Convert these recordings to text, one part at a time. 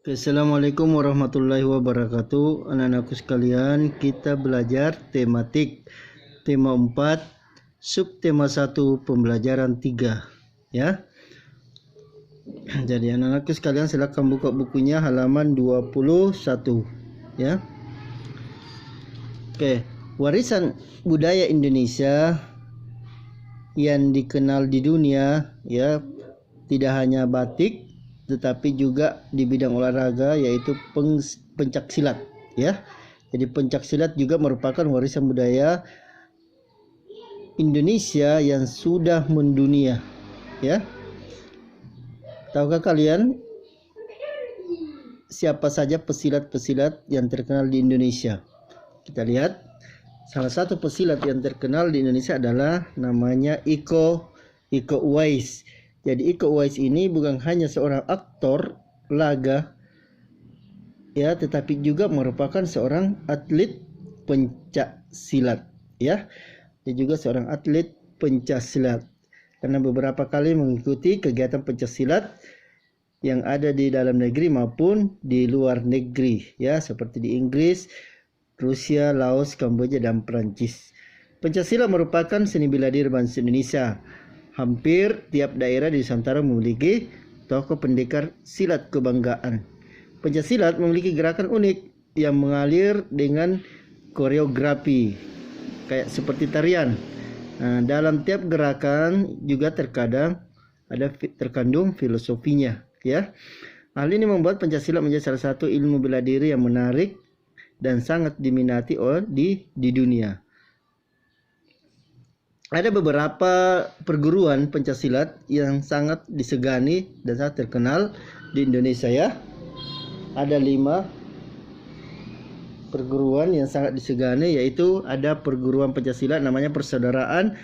Assalamualaikum warahmatullahi wabarakatuh. Anak-anakku sekalian, kita belajar tematik tema 4, subtema 1, pembelajaran 3 ya. Jadi anak-anakku sekalian, silakan buka bukunya halaman 21 ya. Oke, warisan budaya Indonesia yang dikenal di dunia ya, tidak hanya batik tetapi juga di bidang olahraga, yaitu pencak silat ya. Jadi pencak silat juga merupakan warisan budaya Indonesia yang sudah mendunia ya. Tahukah kalian siapa saja pesilat-pesilat yang terkenal di Indonesia? Kita lihat, salah satu pesilat yang terkenal di Indonesia adalah namanya Iko Uwais. Jadi Iko Uwais ini bukan hanya seorang aktor laga ya, tetapi juga merupakan seorang atlet pencak silat ya. Dia juga seorang atlet pencak silat karena beberapa kali mengikuti kegiatan pencak silat yang ada di dalam negeri maupun di luar negeri ya, seperti di Inggris, Rusia, Laos, Kamboja, dan Perancis. Pencak silat merupakan seni bela diri bangsa Indonesia. Hampir tiap daerah di Nusantara memiliki tokoh pendekar silat kebanggaan. Pencak silat memiliki gerakan unik yang mengalir dengan koreografi kayak seperti tarian. Nah, dalam tiap gerakan juga terkadang ada terkandung filosofinya ya. Hal ini membuat pencak silat menjadi salah satu ilmu bela diri yang menarik dan sangat diminati di dunia. Ada beberapa perguruan pencaksilat yang sangat disegani dan sangat terkenal di Indonesia ya. Ada 5 perguruan yang sangat disegani, yaitu ada perguruan pencaksilat namanya Persaudaraan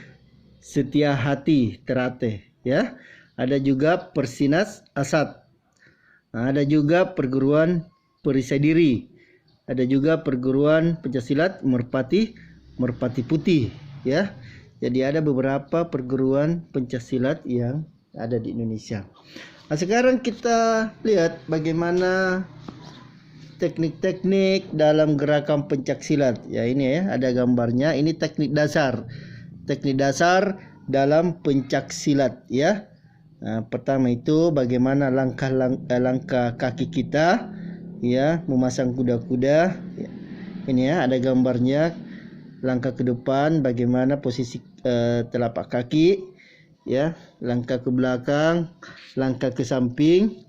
Setia Hati Terate ya. Ada juga Persinas Asad. Nah, ada juga perguruan Perisai Diri. Ada juga perguruan pencaksilat Merpati Putih ya. Jadi ada beberapa perguruan pencaksilat yang ada di Indonesia. Nah, sekarang kita lihat bagaimana teknik-teknik dalam gerakan pencaksilat. Ya, ini ya, ada gambarnya. Ini teknik dasar. Teknik dasar dalam pencaksilat ya. Nah, pertama itu bagaimana langkah kaki kita ya, memasang kuda-kuda. Ya. Ini ya, ada gambarnya. Langkah ke depan, bagaimana posisi telapak kaki ya, langkah ke belakang, langkah ke samping,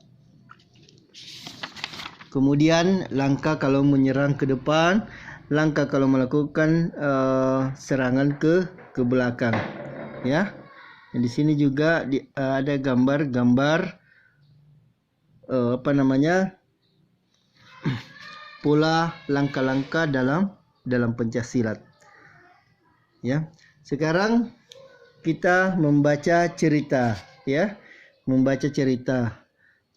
kemudian langkah kalau menyerang ke depan, langkah kalau melakukan serangan ke belakang ya. Dan di sini juga ada gambar-gambar pola langkah-langkah dalam pencaksilat ya. Sekarang kita membaca cerita ya. Membaca cerita.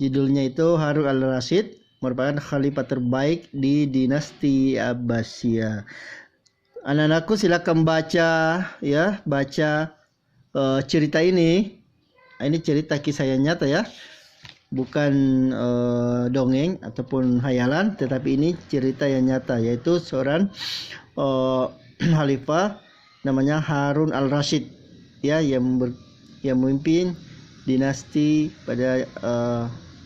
Judulnya itu Harun al-Rasyid merupakan khalifah terbaik di dinasti Abbasiyah. Anak-anakku silakan baca ya, baca cerita ini. Ini cerita kisah yang nyata ya. Bukan dongeng ataupun hayalan, tetapi ini cerita yang nyata, yaitu seorang khalifah namanya Harun al-Rasyid ya, yang memimpin dinasti pada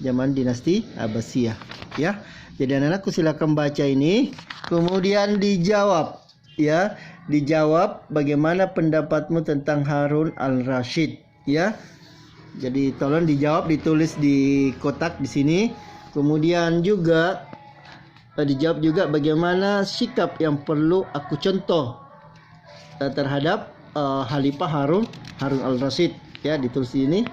zaman dinasti Abbasiyah ya. Jadi anak-anakku silakan baca ini, kemudian dijawab ya, dijawab bagaimana pendapatmu tentang Harun al-Rasyid ya. Jadi tolong dijawab, ditulis di kotak di sini. Kemudian juga dijawab juga bagaimana sikap yang perlu aku contoh terhadap Khalifah Harun al-Rasyid ya, ditulis ini.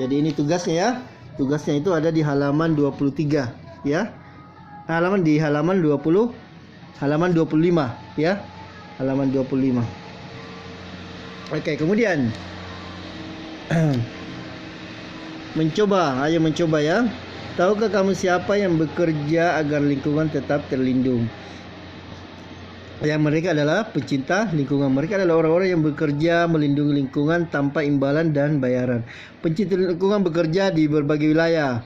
Jadi ini tugasnya ya. Tugasnya itu ada di halaman 23 ya. Halaman 25 ya. Halaman 25. Oke, kemudian ayo mencoba ya. Tahukah kamu siapa yang bekerja agar lingkungan tetap terlindung? Yang mereka adalah pecinta lingkungan. Mereka adalah orang-orang yang bekerja melindungi lingkungan tanpa imbalan dan bayaran. Pencinta lingkungan bekerja di berbagai wilayah.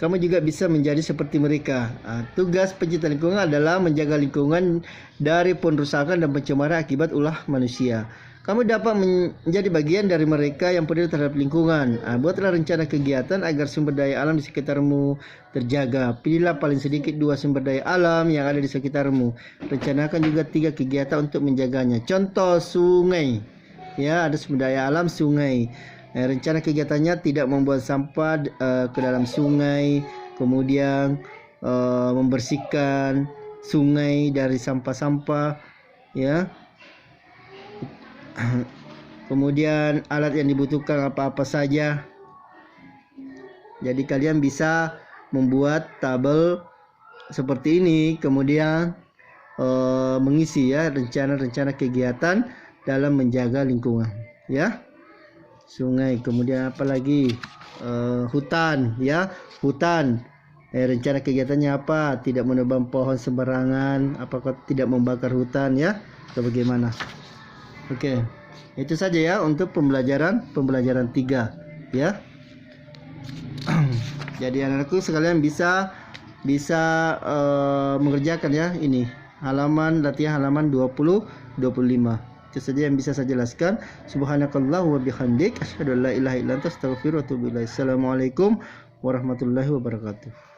kamu juga bisa menjadi seperti mereka. Tugas pencinta lingkungan adalah menjaga lingkungan dari penrusakan dan pencemaran akibat ulah manusia. Kamu dapat menjadi bagian dari mereka yang peduli terhadap lingkungan. Buatlah rencana kegiatan agar sumber daya alam di sekitarmu terjaga. Pilihlah paling sedikit 2 sumber daya alam yang ada di sekitarmu. Rencanakan juga 3 kegiatan untuk menjaganya. Contoh sungai. Ya, ada sumber daya alam sungai. Rencana kegiatannya tidak membuang sampah ke dalam sungai, kemudian membersihkan sungai dari sampah-sampah, ya. Kemudian alat yang dibutuhkan apa-apa saja. Jadi kalian bisa membuat tabel seperti ini, kemudian mengisi ya rencana-rencana kegiatan dalam menjaga lingkungan, ya. Sungai, kemudian apa lagi? Hutan, ya, hutan. Rencana kegiatannya apa? Tidak menebang pohon sembarangan, apakah tidak membakar hutan, ya, atau bagaimana? Oke, itu saja ya untuk pembelajaran 3, ya. Jadi anak-anakku sekalian bisa mengerjakan ya ini latihan halaman 20-25. Itu saja yang bisa saya jelaskan. Subhanakallahu wa bihamdik, asyhadu an la ilaha illa anta, astaghfiruka wa atubu ilaik. Assalamualaikum warahmatullahi wabarakatuh.